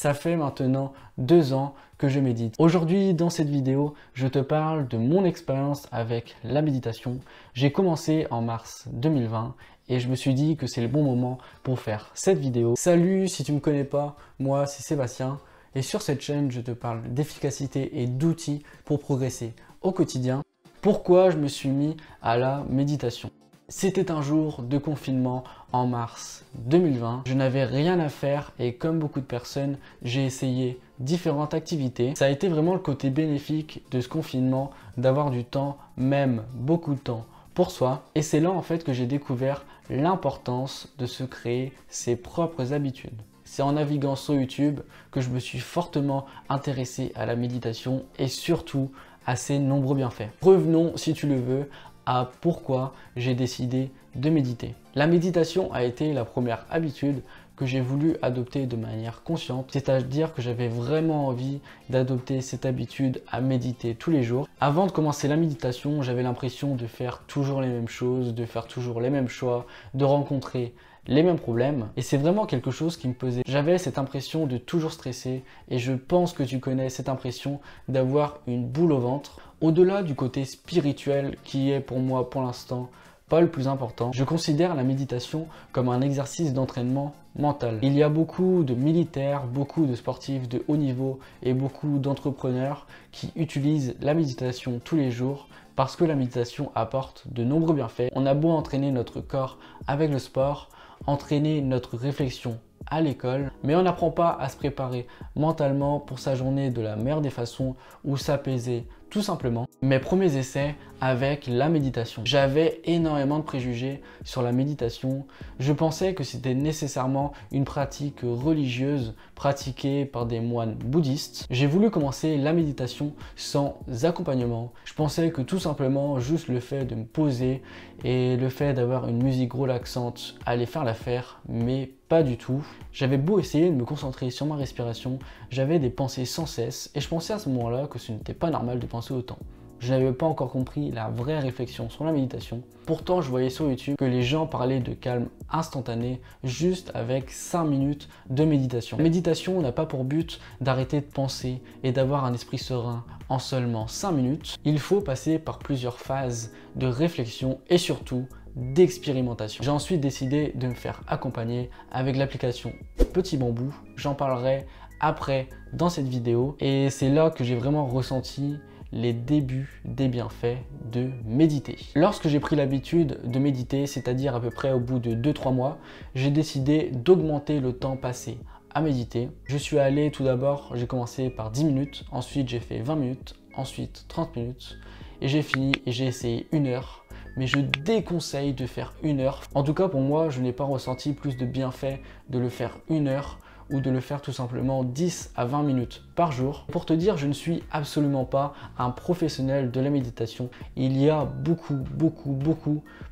Ça fait maintenant 2 ans que je médite. Aujourd'hui, dans cette vidéo, je te parle de mon expérience avec la méditation. J'ai commencé en mars 2020 et je me suis dit que c'est le bon moment pour faire cette vidéo. Salut, si tu ne me connais pas, moi c'est Sébastien et sur cette chaîne, je te parle d'efficacité et d'outils pour progresser au quotidien. Pourquoi je me suis mis à la méditation? C'était un jour de confinement en mars 2020. Je n'avais rien à faire et comme beaucoup de personnes, j'ai essayé différentes activités. Ça a été vraiment le côté bénéfique de ce confinement, d'avoir du temps, même beaucoup de temps pour soi. Et c'est là en fait que j'ai découvert l'importance de se créer ses propres habitudes. C'est en naviguant sur YouTube que je me suis fortement intéressé à la méditation et surtout à ses nombreux bienfaits. Revenons, si tu le veux, à pourquoi j'ai décidé de méditer. La méditation a été la première habitude que j'ai voulu adopter de manière consciente, c'est-à-dire que j'avais vraiment envie d'adopter cette habitude à méditer tous les jours. Avant de commencer la méditation, j'avais l'impression de faire toujours les mêmes choses, de faire toujours les mêmes choix, de rencontrer les mêmes problèmes et c'est vraiment quelque chose qui me pesait. J'avais cette impression de toujours stresser et je pense que tu connais cette impression d'avoir une boule au ventre. Au-delà du côté spirituel qui est pour moi pour l'instant pas le plus important, je considère la méditation comme un exercice d'entraînement mental. Il y a beaucoup de militaires, beaucoup de sportifs de haut niveau et beaucoup d'entrepreneurs qui utilisent la méditation tous les jours parce que la méditation apporte de nombreux bienfaits. On a beau entraîner notre corps avec le sport, entraîner notre réflexion à l'école, mais on n'apprend pas à se préparer mentalement pour sa journée de la meilleure des façons ou s'apaiser tout simplement. Mes premiers essais avec la méditation. J'avais énormément de préjugés sur la méditation. Je pensais que c'était nécessairement une pratique religieuse pratiquée par des moines bouddhistes. J'ai voulu commencer la méditation sans accompagnement. Je pensais que tout simplement juste le fait de me poser et le fait d'avoir une musique relaxante allait faire l'affaire, mais pas du tout. J'avais beau essayer de me concentrer sur ma respiration, j'avais des pensées sans cesse et je pensais à ce moment-là que ce n'était pas normal de penser autant. Je n'avais pas encore compris la vraie réflexion sur la méditation. Pourtant, je voyais sur YouTube que les gens parlaient de calme instantané juste avec 5 minutes de méditation. La méditation n'a pas pour but d'arrêter de penser et d'avoir un esprit serein en seulement 5 minutes. Il faut passer par plusieurs phases de réflexion et surtout d'expérimentation. J'ai ensuite décidé de me faire accompagner avec l'application Petit Bambou. J'en parlerai après dans cette vidéo et c'est là que j'ai vraiment ressenti les débuts des bienfaits de méditer. Lorsque j'ai pris l'habitude de méditer, c'est-à-dire à peu près au bout de 2-3 mois, j'ai décidé d'augmenter le temps passé à méditer. Je suis allé tout d'abord, j'ai commencé par 10 minutes, ensuite j'ai fait 20 minutes, ensuite 30 minutes et j'ai fini et j'ai essayé 1 heure. Mais je déconseille de faire 1 heure. En tout cas pour moi, je n'ai pas ressenti plus de bienfaits de le faire 1 heure ou de le faire tout simplement 10 à 20 minutes par jour. Pour te dire, je ne suis absolument pas un professionnel de la méditation. Il y a beaucoup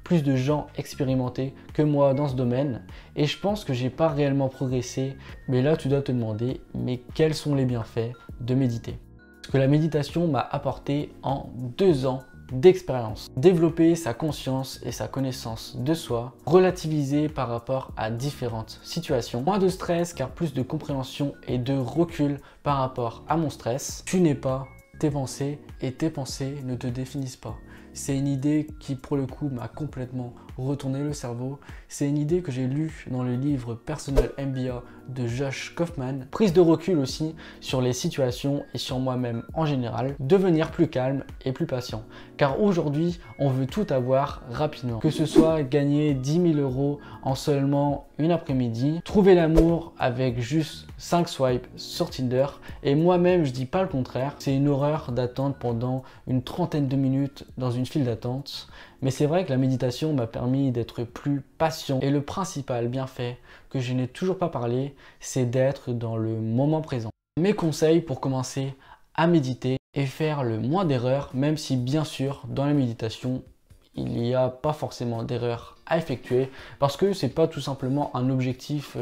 plus de gens expérimentés que moi dans ce domaine et je pense que j'ai pas réellement progressé. Mais là, tu dois te demander, mais quels sont les bienfaits de méditer? Ce que la méditation m'a apporté en 2 ans d'expérience. Développer sa conscience et sa connaissance de soi, relativiser par rapport à différentes situations, moins de stress car plus de compréhension et de recul par rapport à mon stress. Tu n'es pas tes pensées et tes pensées ne te définissent pas. C'est une idée qui pour le coup m'a complètement retourné le cerveau. C'est une idée que j'ai lue dans le livre Personal MBA de Josh Kaufman. Prise de recul aussi sur les situations et sur moi-même en général. Devenir plus calme et plus patient. Car aujourd'hui, on veut tout avoir rapidement. Que ce soit gagner 10 000 € en seulement une après-midi, trouver l'amour avec juste 5 swipes sur Tinder. Et moi-même, je dis pas le contraire. C'est une horreur d'attendre pendant une trentaine de minutes dans une file d'attente. Mais c'est vrai que la méditation m'a permis d'être plus patient. Et le principal bienfait que je n'ai toujours pas parlé, c'est d'être dans le moment présent. Mes conseils pour commencer à méditer et faire le moins d'erreurs, même si bien sûr dans la méditation, il n'y a pas forcément d'erreurs à effectuer parce que c'est pas tout simplement un objectif,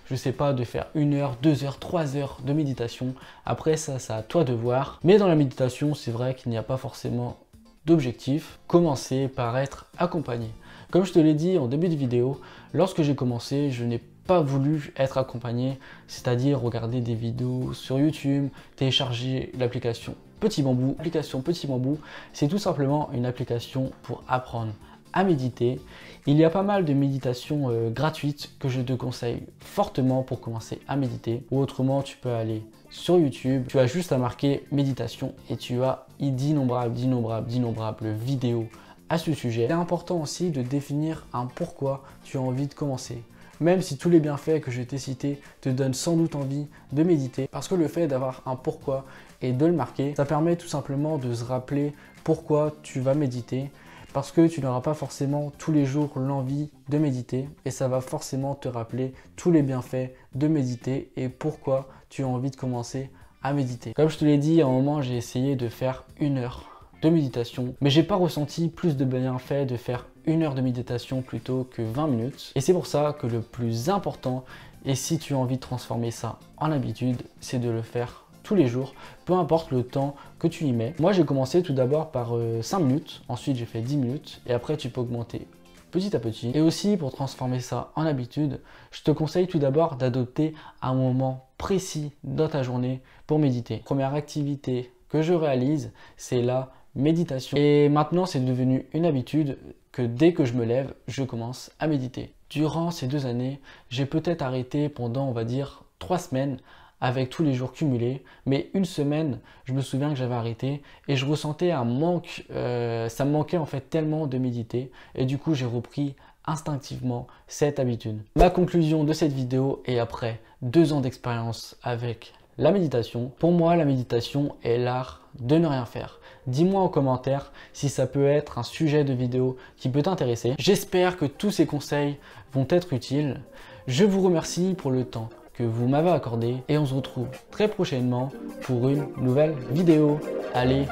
je sais pas, de faire 1 heure, 2 heures, 3 heures de méditation. Après ça, c'est à toi de voir. Mais dans la méditation, c'est vrai qu'il n'y a pas forcément d'objectif. Commencer par être accompagné. Comme je te l'ai dit en début de vidéo, lorsque j'ai commencé, je n'ai pas voulu être accompagné, c'est-à-dire regarder des vidéos sur YouTube, télécharger l'application Petit Bambou. L'application Petit Bambou, c'est tout simplement une application pour apprendre à méditer. Il y a pas mal de méditations gratuites que je te conseille fortement pour commencer à méditer. Ou autrement, tu peux aller sur YouTube, tu as juste à marquer méditation et tu as d'innombrables vidéos à ce sujet. C'est important aussi de définir un pourquoi tu as envie de commencer. Même si tous les bienfaits que je t'ai cités te donnent sans doute envie de méditer, parce que le fait d'avoir un pourquoi et de le marquer, ça permet tout simplement de se rappeler pourquoi tu vas méditer, parce que tu n'auras pas forcément tous les jours l'envie de méditer et ça va forcément te rappeler tous les bienfaits de méditer et pourquoi tu as envie de commencer à méditer. Comme je te l'ai dit, à un moment, j'ai essayé de faire 1 heure de méditation, mais j'ai pas ressenti plus de bienfaits de faire 1 heure de méditation plutôt que 20 minutes. Et c'est pour ça que le plus important, et si tu as envie de transformer ça en habitude, c'est de le faire tous les jours, peu importe le temps que tu y mets. Moi, j'ai commencé tout d'abord par 5 minutes, ensuite j'ai fait 10 minutes, et après tu peux augmenter petit à petit. Et aussi, pour transformer ça en habitude, je te conseille tout d'abord d'adopter un moment précis dans ta journée pour méditer. Première activité que je réalise, c'est la méditation. Et maintenant, c'est devenu une habitude que dès que je me lève, je commence à méditer. Durant ces 2 années, j'ai peut-être arrêté pendant, on va dire, 3 semaines avec tous les jours cumulés, mais 1 semaine, je me souviens que j'avais arrêté et je ressentais un manque, ça me manquait en fait tellement de méditer et du coup j'ai repris instinctivement cette habitude. Ma conclusion de cette vidéo est après 2 ans d'expérience avec la méditation. Pour moi, la méditation est l'art de ne rien faire. Dis-moi en commentaire si ça peut être un sujet de vidéo qui peut t'intéresser. J'espère que tous ces conseils vont être utiles. Je vous remercie pour le temps que vous m'avez accordé et on se retrouve très prochainement pour une nouvelle vidéo. Allez,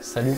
salut!